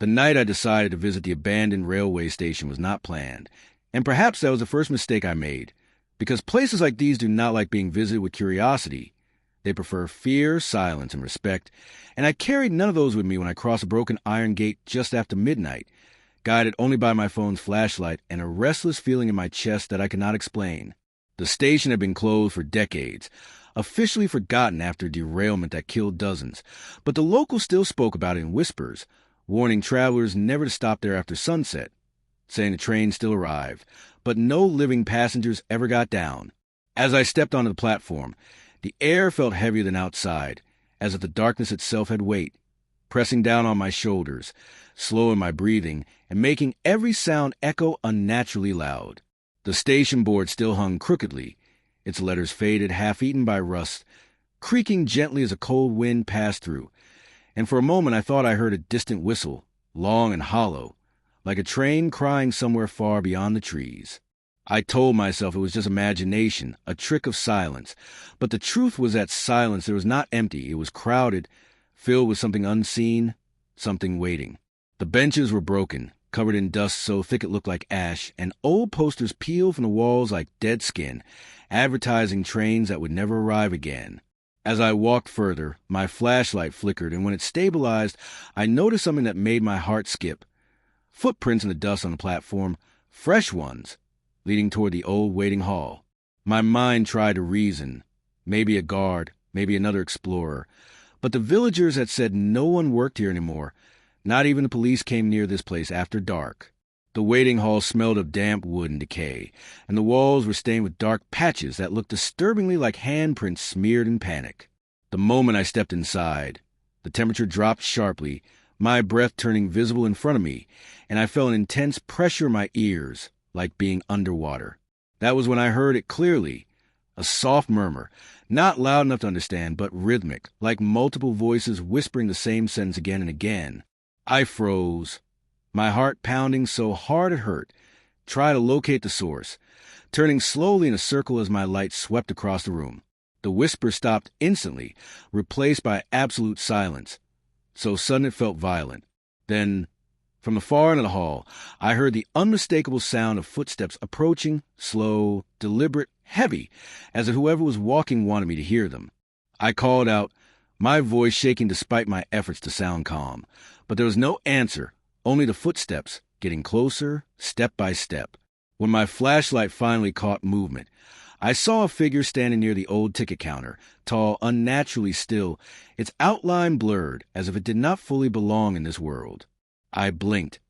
The night I decided to visit the abandoned railway station was not planned, and perhaps that was the first mistake I made, because places like these do not like being visited with curiosity. They prefer fear, silence, and respect, and I carried none of those with me when I crossed a broken iron gate just after midnight, guided only by my phone's flashlight and a restless feeling in my chest that I could not explain. The station had been closed for decades, officially forgotten after a derailment that killed dozens, but the locals still spoke about it in whispers, warning travelers never to stop there after sunset, saying the train still arrived, but no living passengers ever got down. As I stepped onto the platform, the air felt heavier than outside, as if the darkness itself had weight, pressing down on my shoulders, slowing my breathing, and making every sound echo unnaturally loud. The station board still hung crookedly, its letters faded, half-eaten by rust, creaking gently as a cold wind passed through, and for a moment I thought I heard a distant whistle, long and hollow, like a train crying somewhere far beyond the trees. I told myself it was just imagination, a trick of silence, but the truth was that silence there was not empty, it was crowded, filled with something unseen, something waiting. The benches were broken, covered in dust so thick it looked like ash, and old posters peeled from the walls like dead skin, advertising trains that would never arrive again. As I walked further, my flashlight flickered, and when it stabilized, I noticed something that made my heart skip. Footprints in the dust on the platform, fresh ones, leading toward the old waiting hall. My mind tried to reason, maybe a guard, maybe another explorer, but the villagers had said no one worked here anymore. Not even the police came near this place after dark. The waiting hall smelled of damp wood and decay, and the walls were stained with dark patches that looked disturbingly like handprints smeared in panic. The moment I stepped inside, the temperature dropped sharply, my breath turning visible in front of me, and I felt an intense pressure in my ears, like being underwater. That was when I heard it clearly, a soft murmur, not loud enough to understand, but rhythmic, like multiple voices whispering the same sentence again and again. I froze, my heart pounding so hard it hurt, tried to locate the source, turning slowly in a circle as my light swept across the room. The whisper stopped instantly, replaced by absolute silence, so sudden it felt violent. Then, from the far end of the hall, I heard the unmistakable sound of footsteps approaching, slow, deliberate, heavy, as if whoever was walking wanted me to hear them. I called out, my voice shaking despite my efforts to sound calm, but there was no answer, only the footsteps, getting closer, step by step. When my flashlight finally caught movement, I saw a figure standing near the old ticket counter, tall, unnaturally still, its outline blurred, as if it did not fully belong in this world. I blinked,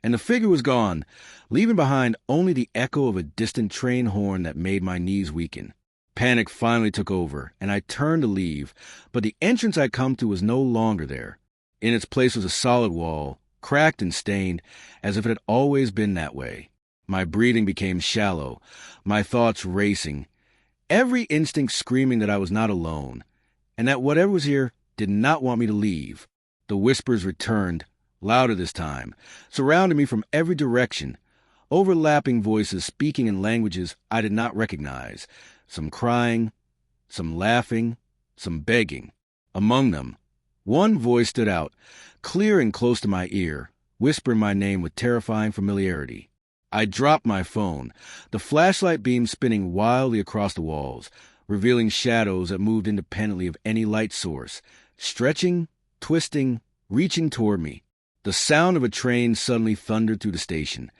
and the figure was gone, leaving behind only the echo of a distant train horn that made my knees weaken. Panic finally took over, and I turned to leave, but the entrance I'd come to was no longer there. In its place was a solid wall, cracked and stained, as if it had always been that way. My breathing became shallow, my thoughts racing, every instinct screaming that I was not alone, and that whatever was here did not want me to leave. The whispers returned, louder this time, surrounding me from every direction, overlapping voices speaking in languages I did not recognize, some crying, some laughing, some begging. Among them, one voice stood out, clear and close to my ear, whispering my name with terrifying familiarity. I dropped my phone, the flashlight beam spinning wildly across the walls, revealing shadows that moved independently of any light source, stretching, twisting, reaching toward me. The sound of a train suddenly thundered through the station,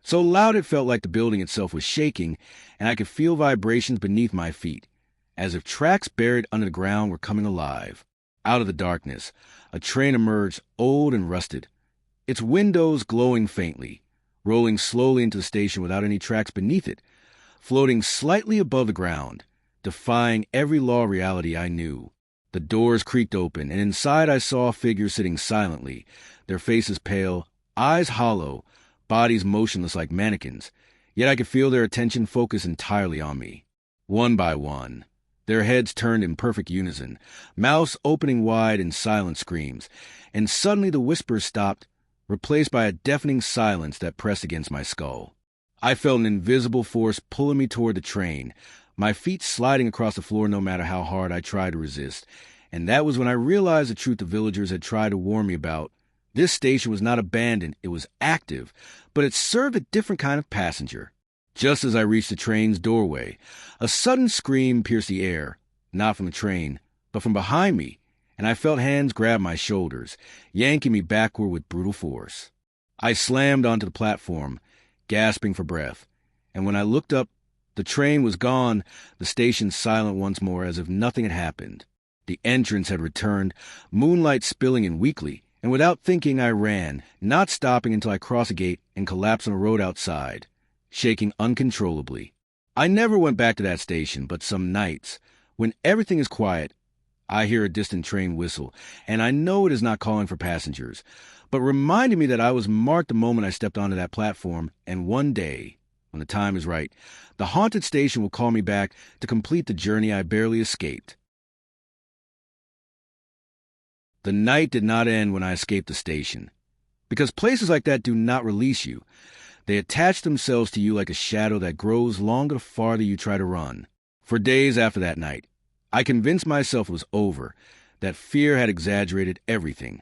so loud it felt like the building itself was shaking, and I could feel vibrations beneath my feet, as if tracks buried under the ground were coming alive. Out of the darkness, a train emerged, old and rusted, its windows glowing faintly, rolling slowly into the station without any tracks beneath it, floating slightly above the ground, defying every law of reality I knew. The doors creaked open, and inside I saw figures sitting silently, their faces pale, eyes hollow, bodies motionless like mannequins, yet I could feel their attention focused entirely on me. One by one, their heads turned in perfect unison, mouths opening wide in silent screams, and suddenly the whispers stopped, replaced by a deafening silence that pressed against my skull. I felt an invisible force pulling me toward the train, my feet sliding across the floor no matter how hard I tried to resist, and that was when I realized the truth the villagers had tried to warn me about This station was not abandoned, it was active, but it served a different kind of passenger. Just as I reached the train's doorway, a sudden scream pierced the air, not from the train, but from behind me, and I felt hands grab my shoulders, yanking me backward with brutal force. I slammed onto the platform, gasping for breath, and when I looked up, the train was gone, the station silent once more as if nothing had happened. The entrance had returned, moonlight spilling in weakly, and without thinking I ran, not stopping until I crossed a gate and collapsed on the road outside, shaking uncontrollably. I never went back to that station, but some nights, when everything is quiet, I hear a distant train whistle, and I know it is not calling for passengers, but reminding me that I was marked the moment I stepped onto that platform, and one day, when the time is right, the haunted station will call me back to complete the journey I barely escaped. The night did not end when I escaped the station, because places like that do not release you. They attach themselves to you like a shadow that grows longer the farther you try to run. For days after that night, I convinced myself it was over, that fear had exaggerated everything,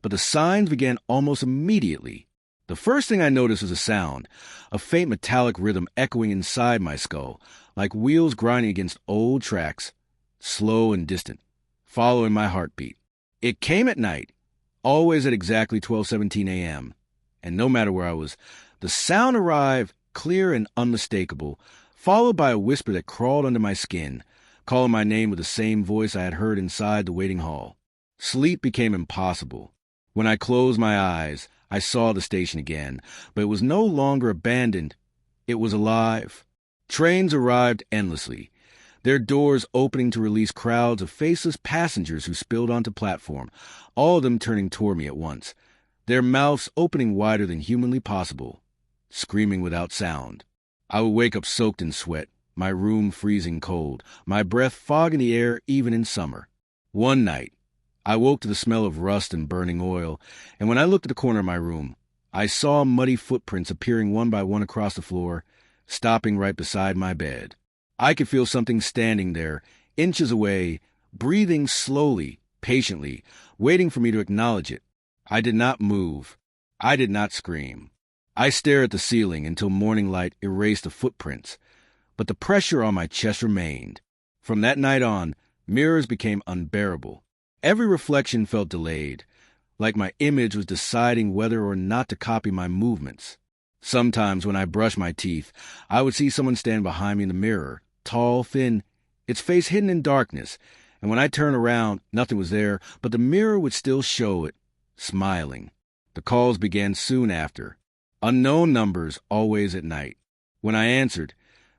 but the signs began almost immediately. The first thing I noticed was a sound, a faint metallic rhythm echoing inside my skull, like wheels grinding against old tracks, slow and distant, following my heartbeat. It came at night, always at exactly 12:17 a.m., and no matter where I was, the sound arrived, clear and unmistakable, followed by a whisper that crawled under my skin, calling my name with the same voice I had heard inside the waiting hall. Sleep became impossible. When I closed my eyes, I saw the station again, but it was no longer abandoned. It was alive. Trains arrived endlessly, their doors opening to release crowds of faceless passengers who spilled onto platform, all of them turning toward me at once, their mouths opening wider than humanly possible, screaming without sound. I would wake up soaked in sweat, my room freezing cold, my breath fogging the air even in summer. One night, I woke to the smell of rust and burning oil, and when I looked at the corner of my room, I saw muddy footprints appearing one by one across the floor, stopping right beside my bed. I could feel something standing there, inches away, breathing slowly, patiently, waiting for me to acknowledge it. I did not move. I did not scream. I stared at the ceiling until morning light erased the footprints, but the pressure on my chest remained. From that night on, mirrors became unbearable. Every reflection felt delayed, like my image was deciding whether or not to copy my movements. Sometimes when I brushed my teeth, I would see someone stand behind me in the mirror, tall, thin, its face hidden in darkness, and when I turned around, nothing was there, but the mirror would still show it, smiling. The calls began soon after. Unknown numbers, always at night. When I answered,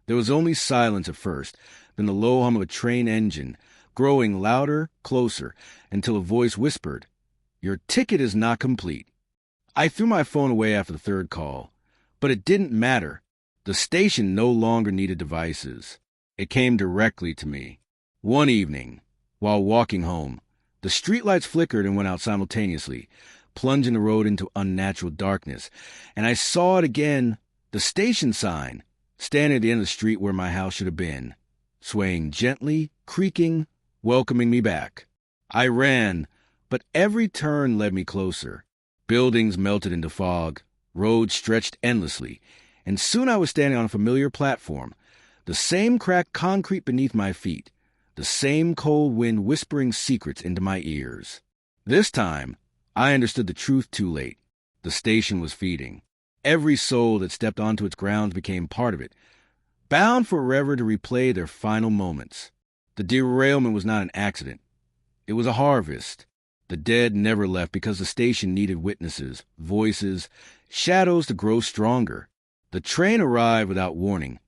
there was only silence at first, then the low hum of a train engine, growing louder, closer, until a voice whispered, "Your ticket is not complete." I threw my phone away after the third call, but it didn't matter. The station no longer needed devices. It came directly to me. One evening, while walking home, the streetlights flickered and went out simultaneously, plunging the road into unnatural darkness, and I saw it again, the station sign, standing at the end of the street where my house should have been, swaying gently, creaking, welcoming me back. I ran, but every turn led me closer. Buildings melted into fog, roads stretched endlessly, and soon I was standing on a familiar platform, the same cracked concrete beneath my feet, the same cold wind whispering secrets into my ears. This time, I understood the truth too late. The station was feeding. Every soul that stepped onto its grounds became part of it, bound forever to replay their final moments. The derailment was not an accident. It was a harvest. The dead never left because the station needed witnesses, voices, shadows to grow stronger. The train arrived without warning,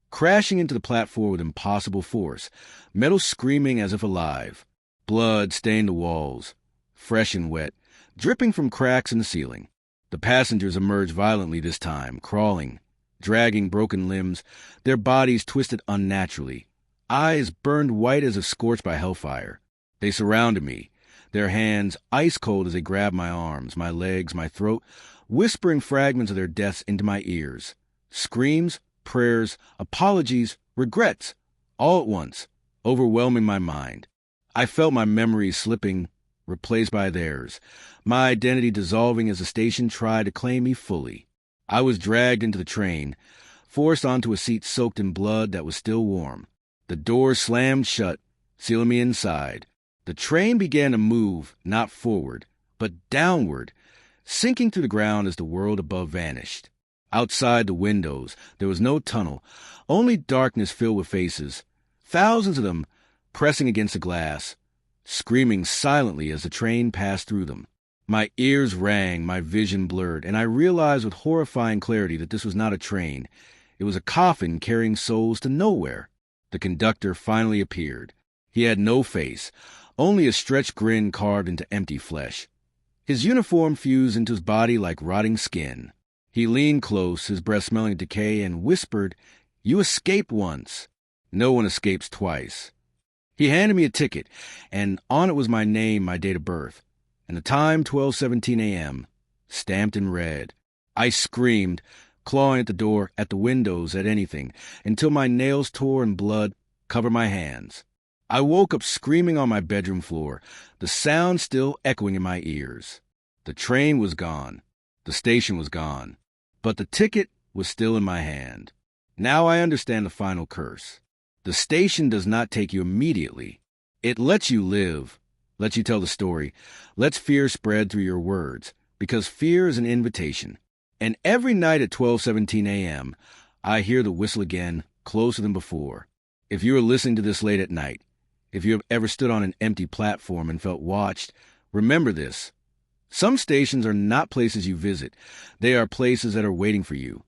crashing into the platform with impossible force, metal screaming as if alive. Blood stained the walls, fresh and wet, dripping from cracks in the ceiling. The passengers emerged violently this time, crawling, dragging broken limbs, their bodies twisted unnaturally, eyes burned white as if scorched by hellfire. They surrounded me, their hands ice cold as they grabbed my arms, my legs, my throat, whispering fragments of their deaths into my ears. Screams, prayers, apologies, regrets, all at once, overwhelming my mind. I felt my memories slipping, replaced by theirs, my identity dissolving as the station tried to claim me fully. I was dragged into the train, forced onto a seat soaked in blood that was still warm. The doors slammed shut, sealing me inside. The train began to move, not forward, but downward, sinking through the ground as the world above vanished. Outside the windows, there was no tunnel, only darkness filled with faces, thousands of them pressing against the glass, screaming silently as the train passed through them. My ears rang, my vision blurred, and I realized with horrifying clarity that this was not a train. It was a coffin carrying souls to nowhere. The conductor finally appeared. He had no face, only a stretched grin carved into empty flesh. His uniform fused into his body like rotting skin. He leaned close, his breath smelling of decay, and whispered, "You escaped once. No one escapes twice." He handed me a ticket, and on it was my name, my date of birth, and the time 12:17 a.m., stamped in red. I screamed, clawing at the door, at the windows, at anything, until my nails tore and blood covered my hands. I woke up screaming on my bedroom floor, the sound still echoing in my ears. The train was gone. The station was gone. But the ticket was still in my hand. Now I understand the final curse. The station does not take you immediately. It lets you live, lets you tell the story, lets fear spread through your words, because fear is an invitation. And every night at 12:17 a.m., I hear the whistle again, closer than before. If you are listening to this late at night, if you have ever stood on an empty platform and felt watched, remember this. Some stations are not places you visit. They are places that are waiting for you.